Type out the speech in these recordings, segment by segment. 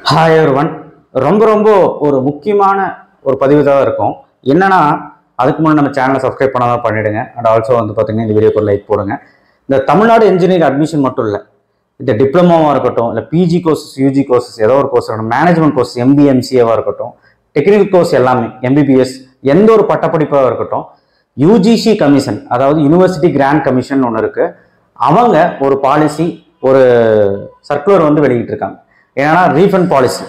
Hi everyone. ரொம்ப ரொம்ப ஒரு முக்கியமான ஒரு பதிவு தான் இருக்கும். என்னன்னா, அதுக்கு முன்னாடி நம்ம சேனலை சப்ஸ்கிரைப் பண்ணாதான் பண்ணிடுங்க. அண்ட் ஆல்சோ வந்து பார்த்தீங்கன்னா இந்த வீடியோக்கு ஒரு லைக் போடுங்க. இந்த தமிழ்நாடு இன்ஜினியரிங் அட்மிஷன் மட்டும் இல்லை, இந்த டிப்ளமோவாக இருக்கட்டும், இல்லை பிஜி கோர்சஸ், யூஜி கோர்சஸ், ஏதோ ஒரு கோர்ஸ் இருக்கட்டும், மேனேஜ்மெண்ட் கோர்ஸ், எம்பிஏ எம்சிஏவாக இருக்கட்டும், டெக்னிக்கல் கோர்ஸ் எல்லாமே, எம்பிபிஎஸ், எந்த ஒரு பட்டப்படிப்பாக இருக்கட்டும், யூஜிசி கமிஷன், அதாவது யூனிவர்சிட்டி கிராண்ட் கமிஷன் ஒன்று இருக்கு. அவங்க ஒரு பாலிசி, ஒரு சர்க்குலர் வந்து வெளியிட்டிருக்காங்க. ஏன்னா ரீஃபண்ட் பாலிசி,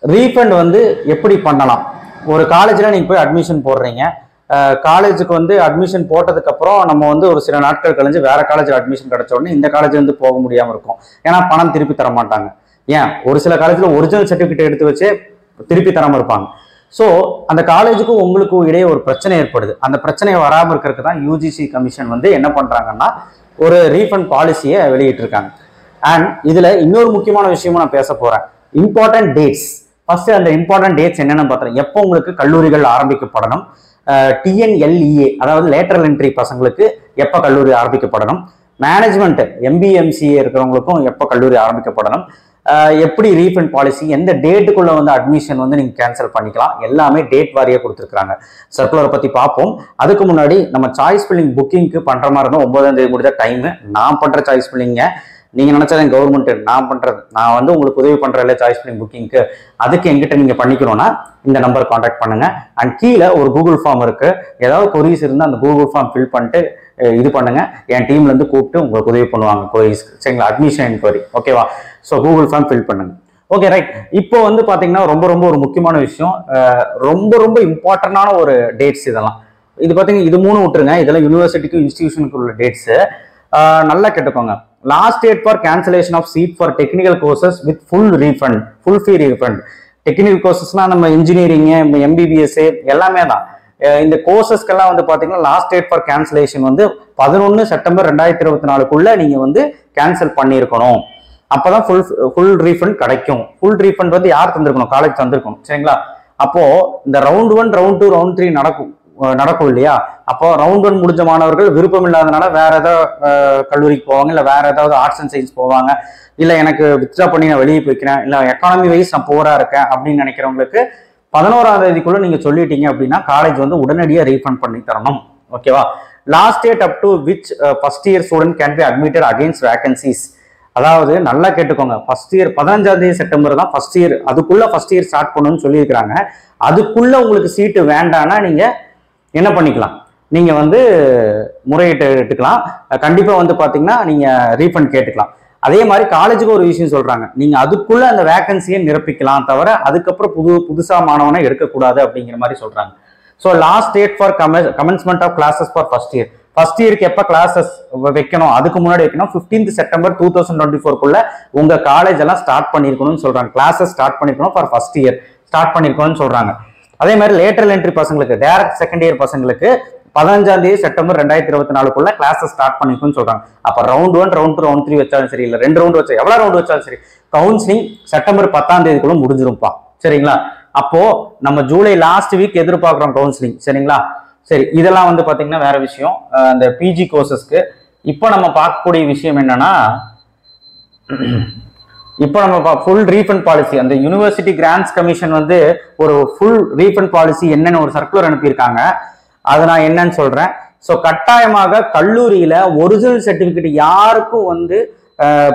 ரீஃபண்ட் வந்து எப்படி பண்ணலாம். ஒரு காலேஜில் நீங்கள் போய் அட்மிஷன் போடுறீங்க, காலேஜுக்கு வந்து அட்மிஷன் போட்டதுக்கப்புறம் நம்ம வந்து ஒரு சில நாட்கள் கழிஞ்சு வேற காலேஜில் அட்மிஷன் கிடைச்ச உடனே இந்த காலேஜ் வந்து போக முடியாமல் இருக்கும். ஏன்னா பணம் திருப்பி தர மாட்டாங்க. ஏன், ஒரு சில காலேஜில் ஒரிஜினல் சர்டிஃபிகேட் எடுத்து வச்சே திருப்பி தராமல் இருப்பாங்க. ஸோ அந்த காலேஜுக்கும் உங்களுக்கும் இடையே ஒரு பிரச்சனை ஏற்படுது. அந்த பிரச்சனையை வராமல் இருக்கிறதுக்கு தான் யூஜிசி கமிஷன் வந்து என்ன பண்ணுறாங்கன்னா ஒரு ரீஃபண்ட் பாலிசியை வெளியிட்டிருக்காங்க. அண்ட் இதுல இன்னொரு முக்கியமான விஷயமும் நான் பேச போறேன். Important dates. ஃபர்ஸ்ட் அந்த இம்பார்ட்டன்ட் டேட்ஸ் என்னென்னு பார்த்தேன். எப்போ உங்களுக்கு கல்லூரிகள் ஆரம்பிக்கப்படணும், டிஎன்எல்இஏ அதாவது லேட்டரல் என்ட்ரி பசங்களுக்கு எப்போ கல்லூரி ஆரம்பிக்கப்படணும், மேனேஜ்மெண்ட் எம்பிஏ எம்சிஏ இருக்கிறவங்களுக்கும் எப்போ கல்லூரி ஆரம்பிக்கப்படணும், எப்படி ரீஃபண்ட் பாலிசி, எந்த டேட்டுக்குள்ள வந்து அட்மிஷன் வந்து நீங்க கேன்சல் பண்ணிக்கலாம், எல்லாமே டேட் வாரியாக கொடுத்துருக்காங்க. சர்க்குலரை பத்தி பார்ப்போம். அதுக்கு முன்னாடி நம்ம சாய்ஸ் ஃபில்லிங் புக்கிங்க்கு பண்ற மாதிரி இருந்தால் 9ஆம் தேதி முடிஞ்ச டைம். நான் பண்ற சாய்ஸ் ஃபில்லிங்க நீங்க நினைச்சாதான் கவர்மெண்ட் நான் பண்றது, நான் வந்து உங்களுக்கு உதவி பண்றேன் சாய்ஸ் ஃபில்லிங் புக்கிங்க்கு. அதுக்கு எங்கிட்ட நீங்க பண்ணிக்கணும்னா இந்த நம்பர் கான்டாக்ட் பண்ணுங்க. அண்ட் கீழே ஒரு கூகுள் ஃபார்ம் இருக்கு. ஏதாவது கொரீஸ் இருந்தால் அந்த கூகுள் ஃபார்ம் ஃபில் பண்ணிட்டு இது பண்ணுங்க. என் டீம்ல இருந்து கூப்பிட்டு உங்களுக்கு உதவி பண்ணுவாங்க கொரீஸ், சரிங்களா? அட்மிஷன் என்கொயரி, ஓகேவா? ஸோ கூகுள் ஃபார்ம் ஃபில் பண்ணுங்க. Okay, right. இப்போ வந்து பாத்தீங்கன்னா ரொம்ப ரொம்ப ஒரு முக்கியமான விஷயம், ரொம்ப ரொம்ப இம்பார்ட்டன்டான ஒரு டேட்ஸ் இதெல்லாம். இது பாத்தீங்கன்னா இது 3 விட்டுருங்க, இதெல்லாம் யூனிவர்சிட்டிக்கு இன்ஸ்டிடியூஷனுக்கு உள்ள டேட்ஸ். நல்லா கேட்டுக்கோங்க. Last date for cancellation of seat for technical courses with full refund, full fee refund. Technical கோர்சஸ்னா நம்ம இன்ஜினியரிங், எம்பிபிஎஸ் எல்லாமே தான். இந்த கோர்சஸ்க்கெல்லாம் வந்து பாத்தீங்கன்னா லாஸ்ட் டேட் ஃபார் கேன்சலேஷன் வந்து 11 செப்டம்பர் 2024 நீங்க வந்து கேன்சல் பண்ணியிருக்கணும். அப்பதான் ஃபுல் ரீஃபண்ட் கிடைக்கும். ஃபுல் ரீஃபண்ட் வந்து யார் தந்திருக்கணும்? காலேஜ் தந்திருக்கணும், சரிங்களா? அப்போ இந்த ரவுண்ட் 1, ரவுண்ட் 2, ரவுண்ட் 3 நடக்கும் இல்லையா? அப்போ ரவுண்ட் 1 முடிஞ்ச மாணவர்கள் விருப்பம் இல்லாதனால வேற ஏதாவது கல்லூரிக்கு போவாங்க, இல்லை வேற ஏதாவது ஆர்ட்ஸ் அண்ட் சயின்ஸ் போவாங்க, இல்லை எனக்கு வித்ட்ரா பண்ணி நான் வெளியே போய்க்கிறேன், இல்லை எக்கானமி வைஸ் நான் போரா இருக்கேன் அப்படின்னு நினைக்கிறவங்களுக்கு 11ஆம் தேதிக்குள்ள நீங்க சொல்லிட்டீங்க அப்படின்னா காலேஜ் வந்து உடனடியாக ரீஃபண்ட் பண்ணி தரணும், ஓகேவா? Last date up to which first year student can be admitted against vacancies. அதாவது நல்லா கேட்டுக்கோங்க, ஃபர்ஸ்ட் இயர் 15ஆம் தேதி செப்டம்பர் தான் ஃபர்ஸ்ட் இயர், அதுக்குள்ள ஃபர்ஸ்ட் இயர் ஸ்டார்ட் பண்ணணும்னு சொல்லியிருக்கிறாங்க. அதுக்குள்ள உங்களுக்கு சீட்டு வேண்டான்னா நீங்க என்ன பண்ணிக்கலாம்? நீங்க வந்து முறையிட்டு எடுத்துக்கலாம். கண்டிப்பா வந்து பாத்தீங்கன்னா நீங்க ரீஃபண்ட் கேட்டுக்கலாம். அதே மாதிரி காலேஜுக்கு ஒரு விஷயம் சொல்றாங்க, நீங்க அதுக்குள்ள அந்த வேகன்சியை நிரப்பிக்கலாம், தவிர அதுக்கப்புறம் புதுசா மாணவனை எடுக்கக்கூடாது அப்படிங்கிற மாதிரி சொல்றாங்க. So last date for commencement of classes for first year, first இயருக்கு எப்ப கிளாஸஸ் வைக்கணும், அதுக்கு முன்னாடி வைக்கணும் 15th செப்டம்பர் 2024 உங்க காலேஜ் எல்லாம் ஸ்டார்ட் பண்ணிருக்கணும்னு சொல்றாங்க. கிளாஸஸ் ஸ்டார்ட் பண்ணிருக்கணும் ஃபார் ஃபர்ஸ்ட் இயர் ஸ்டார்ட் பண்ணிருக்கணும்னு சொல்றாங்க. அதே மாதிரி லேட்டரல் என்ட்ரி பசங்களுக்கு, டைரக்ட் செகண்ட் இயர் பசங்களுக்கு 15ஆம் தேதி செப்டம்பர் 2024 கிளாஸஸ் ஸ்டார்ட் பண்ணிருக்குன்னு சொல்றாங்க. அப்ப ரவுண்ட் 1, ரவுண்ட் 2, ரவுண்ட் 3 வச்சாலும் சரி, இல்ல 2 ரவுண்ட் வச்சா எவ்வளவு ரவுண்ட் வச்சாலும் சரி, கவுன்சிலிங் செப்டம்பர் 10ஆம் தேதிக்குள்ள முடிஞ்சிரும்பா, சரிங்களா? அப்போ நம்ம ஜூலை லாஸ்ட் வீக் எதிர்பார்க்கிறோம் கவுன்சிலிங், சரிங்களா? சரி, இதெல்லாம் வந்து பாத்தீங்கன்னா வேற விஷயம். அந்த பிஜி கோர்சஸ்க்கு இப்போ நம்ம பார்க்கக்கூடிய விஷயம் என்னன்னா, இப்போ நம்ம ஃபுல் ரீஃபண்ட் பாலிசி, அந்த யூனிவர்சிட்டி கிராண்ட்ஸ் கமிஷன் வந்து ஒரு ஃபுல் ரீஃபண்ட் பாலிசி என்னன்னு ஒரு சர்க்குலர் அனுப்பியிருக்காங்க. அதை நான் என்னன்னு சொல்றேன். ஸோ கட்டாயமாக கல்லூரியில ஒரிஜினல் சர்டிபிகேட் யாருக்கும் வந்து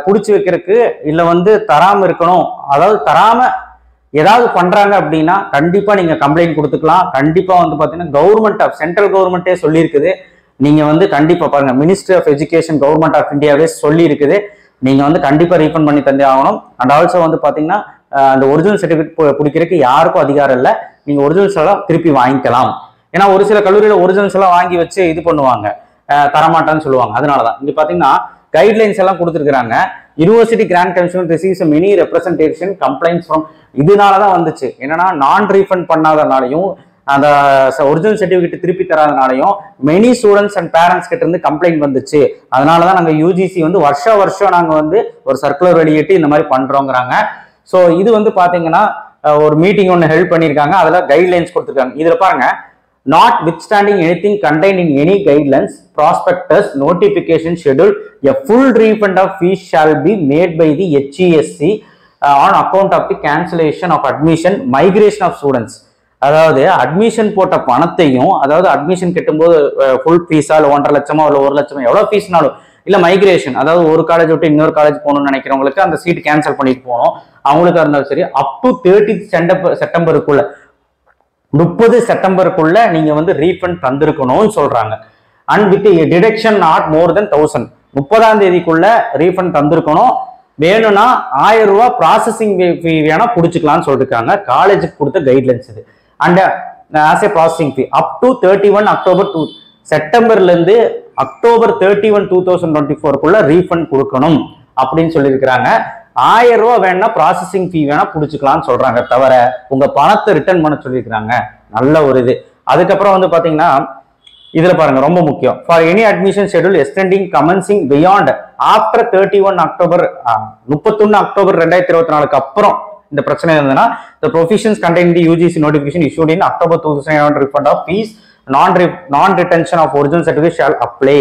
பிடிச்சி வைக்கிறதுக்கு இல்லை வந்து தராம இருக்கணும், அதாவது தராம ஏதாவது பண்றாங்க அப்படின்னா கண்டிப்பா நீங்க கம்ப்ளைண்ட் கொடுத்துக்கலாம். கண்டிப்பா வந்து பாத்தீங்கன்னா கவர்மெண்ட் ஆஃப் சென்ட்ரல் கவர்மெண்ட்டே சொல்லி இருக்குது, நீங்க வந்து கண்டிப்பா பாருங்க, ministry of education government of இந்தியாவே சொல்லி இருக்குது, நீங்க வந்து கண்டிப்பா ரீஃபண்ட் பண்ணி தந்தே ஆகணும். அண்ட் ஆல்சோ வந்து பாத்தீங்கன்னா அந்த ஒரிஜினல் சர்டிபிகேட் பிடிக்கிறதுக்கு யாருக்கும் அதிகாரம் இல்லை, நீங்க ஒரிஜினல்ஸ் எல்லாம் திருப்பி வாங்கிக்கலாம். ஏன்னா ஒரு சில கல்லூரியில ஒரிஜினல்ஸ் எல்லாம் வாங்கி வச்சு இது பண்ணுவாங்க, தரமாட்டான்னு சொல்லுவாங்க. அதனாலதான் இங்க பாத்தீங்கன்னா கைட்லைன்ஸ் எல்லாம் கொடுத்துருக்காங்க. University grant commission receives many representation complaints from, இதனாலதான் வந்துச்சு. என்னன்னா நான் ரீஃபண்ட் பண்ணாதனாலையும் அந்த ஒரிஜினல் சர்டிபிகேட் திருப்பி தராதனாலையும் மெனி ஸ்டூடெண்ட்ஸ் அண்ட் பேரண்ட்ஸ் கிட்ட இருந்து கம்ப்ளைண்ட் வந்துச்சு. அதனாலதான் நாங்க யூஜிசி வந்து வருஷம் நாங்க வந்து ஒரு சர்க்குலர் வெளியிட்டு இந்த மாதிரி பண்றோங்கிறாங்க. ஸோ இது வந்து பாத்தீங்கன்னா ஒரு மீட்டிங் ஒன்று ஹெல்ப் பண்ணியிருக்காங்க, அதுல கைட்லைன்ஸ் கொடுத்துருக்காங்க. இதுல பாருங்க, notwithstanding anything contained in any guidelines, prospectus, notification schedule, a full refund of fees shall be made by the HESC on account of the cancellation of admission migration of students. அதாவது admission போட்ட பணத்தையும், அதாவது admission கட்டும்போது full ஃபீஸா இல்லை 1.5 லட்சமா இல்லை 1 லட்சமா எவ்வளோ ஃபீஸ்னாலும், இல்லை மைக்ரேஷன் அதாவது ஒரு காலேஜ் விட்டு இன்னொரு காலேஜ் போகணும்னு நினைக்கிறவங்களுக்கு அந்த சீட் கேன்சல் பண்ணிட்டு போகணும், அவங்களுக்கா இருந்தாலும் சரி, அப் டு 30 செப்டம்பருக்குள்ள 30 செப்டம்பருக்குள்ள நீங்க வந்து ரீஃபண்ட் தந்திருக்கணும்னு சொல்றாங்க. And with deduction not more than 1000. 30ஆம் தேதிக்குள்ள ரீஃபண்ட் தந்திருக்கணும். வேணும்னா 1000 ரூபாய் ப்ராசஸிங் ஃபீ வேணா பிடிச்சிக்கலாம்னு சொல்லிருக்காங்க. காலேஜுக்கு கொடுத்த கைட்லைன்ஸ் இது. And as a processing fee up to 31 October செப்டம்பர்ல இருந்து அக்டோபர் 31, 2024 ரீஃபண்ட் கொடுக்கணும் அப்படின்னு சொல்லியிருக்கிறாங்க. 1000 ரூபாய் வேணா ப்ராசஸிங் ஃபீ வேணா பிடிச்சிக்கலாம்னு சொல்றாங்க, தவிர உங்க பணத்தை ரிட்டர்ன் பண்ண சொல்லியிருக்கிறாங்க. நல்ல ஒரு இது. அதுக்கப்புறம் வந்து பாத்தீங்கன்னா இதுல பாருங்க ரொம்ப முக்கியம். For any admission schedule extending commencing beyond after 31 October 2024 அப்புறம் இந்த பிரச்சனை இருந்ததுன்னா the provisions contained in the UGC notification issued in October 2007 refund of fees non-retention of original certificate shall apply.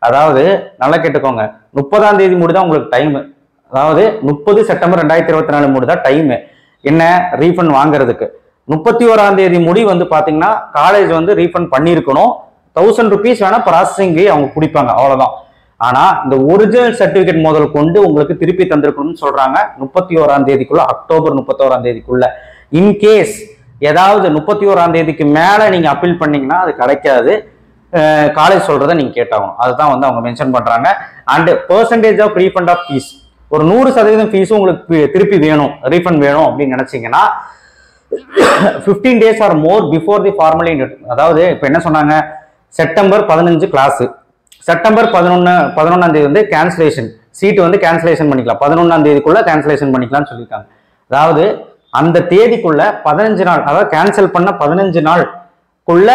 அதாவது நல்லா கேட்டுக்கோங்க, 30ஆம் தேதி முடிதான் உங்களுக்கு டைம். அதாவது 30 செப்டம்பர் 2024 முடிதான் டைம் என்ன ரீஃபண்ட் வாங்குறதுக்கு. 31ஆம் தேதி முடி வந்து பாத்தீங்கன்னா காலேஜ் வந்து ரீஃபண்ட் பண்ணிருக்கணும். 1000 rupees வேணா ப்ராசஸிங் அவங்க பிடிப்பாங்க, அவ்வளவுதான். ஆனா இந்த ஒரிஜினல் சர்டிபிகேட் முதல் கொண்டு உங்களுக்கு திருப்பி தந்திருக்கணும்னு சொல்றாங்க 31ஆம் தேதிக்குள்ள, அக்டோபர் 31ஆம் தேதிக்குள்ள. இன்கேஸ் ஏதாவது 31ஆம் தேதிக்கு மேல நீங்க அப்பீல் பண்ணீங்கன்னா அது கிடைக்காது. காலேஜ் சொல்றதை நீங்க கேட்டாகும். அதுதான் வந்து அவங்க மென்ஷன் பண்றாங்க. And percentage of refund of fees, ஒரு 100% ஃபீஸும் உங்களுக்கு திருப்பி வேணும், ரீஃபண்ட் வேணும் அப்படின்னு நினைச்சீங்கன்னா 15 days or more before the formally. அதாவது இப்ப என்ன சொன்னாங்க, செப்டம்பர் 15 கிளாஸ், செப்டம்பர் 11ஆம் தேதி வந்து கேன்சலேஷன், சீட்டு வந்து கேன்சலேஷன் பண்ணிக்கலாம், 11ஆம் தேதிக்குள்ள கேன்சலேஷன் பண்ணிக்கலாம்னு சொல்லியிருக்காங்க. அதாவது அந்த தேதிக்குள்ள 15 நாள், அதாவது கேன்சல் பண்ண 15 நாளுக்குள்ள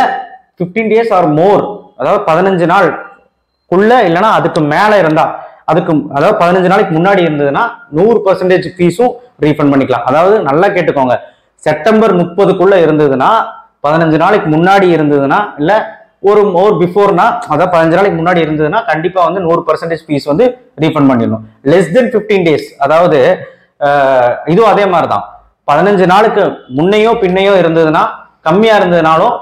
15 days ஆர் மோர், அதாவது 15 நாளுக்குள்ள இல்லைன்னா அதுக்கு மேல இருந்தா, அதுக்கு அதாவது 15 நாளைக்கு முன்னாடி இருந்ததுன்னா 100% ஃபீஸும் ரீஃபண்ட் பண்ணிக்கலாம். அதாவது நல்லா கேட்டுக்கோங்க, செப்டம்பர் 30க்குள்ள இருந்ததுன்னா, 15 நாளைக்கு முன்னாடி இருந்ததுன்னா, இல்ல ஒரு பிஃபோர்னா, அதாவது 15 நாளைக்கு முன்னாடி இருந்ததுன்னா கண்டிப்பா வந்து 100% ஃபீஸ் வந்து ரீஃபண்ட் பண்ணிடணும். லெஸ் தென் 15 days, அதாவது இதுவும் அதே மாதிரி தான். 15 நாளுக்கு முன்னையோ பின்னையோ இருந்ததுன்னா, கம்மியா இருந்ததுனாலும்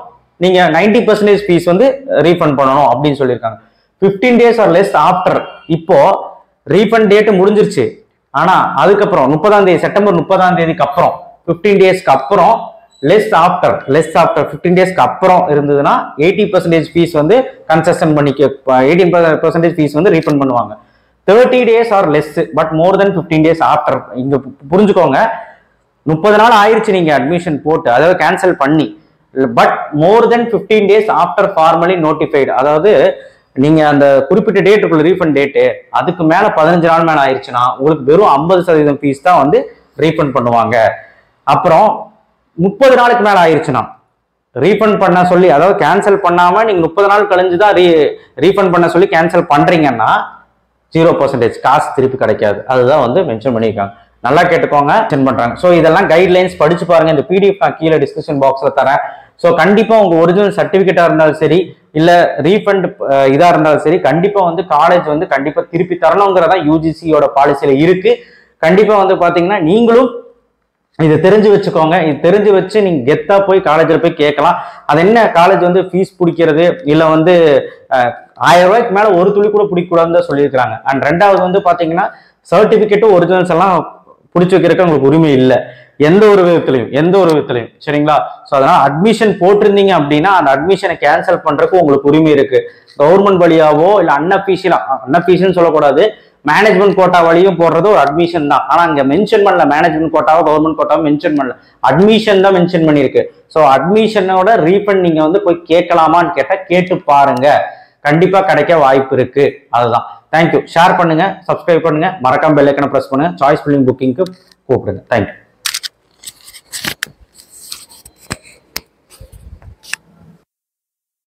நீங்க 90% ஃபீஸ் வந்து ரீஃபண்ட் பண்ணணும் அப்படின்னு சொல்லியிருக்காங்க. 15 days ஆர் லெஸ் ஆஃப்டர். இப்போ ரீஃபண்ட் டேட் முடிஞ்சிருச்சு, ஆனா அதுக்கப்புறம் 30ஆம் தேதி, செப்டம்பர் 30ஆம் தேதிக்கு அப்புறம் 15 daysக்கு அப்புறம் லெஸ் ஆஃப்டர் 15 daysக்கு அப்புறம் இருந்ததுன்னா 80% ஃபீஸ் வந்து கன்செஷன் பண்ணிக்க, 80% ஃபீஸ் வந்து ரீஃபண்ட் பண்ணுவாங்க. 30 days or less but more then 15 days after. இங்க புரிஞ்சுக்கோங்க, 30 நாள் ஆயிடுச்சு நீங்க அட்மிஷன் போட்டு, அதாவது கேன்சல் பண்ணி, but more then 15 days after formally notified. அதாவது நீங்க அந்த குறிப்பிட்ட டேட்டுக்குள்ள ரீஃபண்ட் டேட்டு அதுக்கு மேல 15 நாள் மேல ஆயிடுச்சுன்னா உங்களுக்கு வெறும் 50% ஃபீஸ் தான் வந்து ரீஃபண்ட் பண்ணுவாங்க. அப்புறம் 30 நாளுக்கு மேல ஆயிடுச்சுன்னா ரீஃபண்ட் பண்ண சொல்லி, அதாவது கேன்சல் பண்ணாம நீங்க 30 நாள் கழிஞ்சுதான் ரீஃபண்ட் பண்ண சொல்லி கேன்சல் பண்றீங்கன்னா 0% காசு திருப்பி கிடைக்காது. அதுதான் வந்து மென்ஷன் பண்ணியிருக்காங்க. நல்லா கேட்டுக்கோங்க, சென்ட் பண்றாங்க. ஸோ இதெல்லாம் கைட்லைன்ஸ் படிச்சு பாருங்க. இந்த பிடிஎஃப் நான் கீழே டிஸ்கிரிப்ஷன் பாக்ஸ்ல தரேன். ஸோ கண்டிப்பா உங்க ஒரிஜினல் சர்டிபிகேட்டா இருந்தாலும் சரி, இல்ல ரீஃபண்ட் இதா இருந்தாலும் சரி, கண்டிப்பா வந்து காலேஜ் வந்து கண்டிப்பா திருப்பி தரணுங்கிறதா யூஜிசியோட பாலிசியில இருக்கு. கண்டிப்பா வந்து பாத்தீங்கன்னா நீங்களும் இதை தெரிஞ்சு வச்சுக்கோங்க. இது தெரிஞ்சு வச்சு நீங்க கெத்தா போய் காலேஜில் போய் கேட்கலாம். அது என்ன, காலேஜ் வந்து ஃபீஸ் பிடிக்கிறது இல்லை வந்து 1000 ரூபாய்க்கு மேல ஒரு துளி கூட பிடிக்கக்கூடாதுன்னு தான் சொல்லியிருக்காங்க. அண்ட் ரெண்டாவது வந்து பாத்தீங்கன்னா சர்டிபிகேட்டும் ஒரிஜினல்ஸ் எல்லாம் பிடிச்சி வைக்கிறதுக்கு உங்களுக்கு உரிமை இல்லை, எந்த ஒரு விதத்திலையும் சரிங்களா. ஸோ அதனால அட்மிஷன் போட்டிருந்தீங்க அப்படின்னா அந்த அட்மிஷனை கேன்சல் பண்றதுக்கு உங்களுக்கு உரிமை இருக்கு. கவர்மெண்ட் வழியாவோ இல்லை அன்அஃபீஷியல் சொல்லக்கூடாது, மேனேஜ்மெண்ட் கோட்டா வழியும் போடுறது ஒரு அட்மிஷன் தான். ஆனா இங்க மென்ஷன் பண்ணல மேனேஜ்மெண்ட் கோட்டாவோ கவர்மெண்ட் கோட்டாவோ மென்ஷன் பண்ணல, அட்மிஷன் தான் மென்ஷன் பண்ணிருக்கு. ஸோ அட்மிஷனோட ரீஃபண்ட் நீங்க வந்து போய் கேட்கலாமான்னு கேட்டா கேட்டு பாருங்க, கண்டிப்பா கிடைக்க வாய்ப்பு இருக்கு. அதுதான். தேங்க்யூ. ஷேர் பண்ணுங்க, சப்ஸ்கிரைப் பண்ணுங்க, மறக்காம பெல் ஐகானை பிரஸ் பண்ணுங்க, சாய்ஸ் ஃபில்லிங் புக்கிங்க்கு கூப்பிடுங்க. தேங்க்யூ.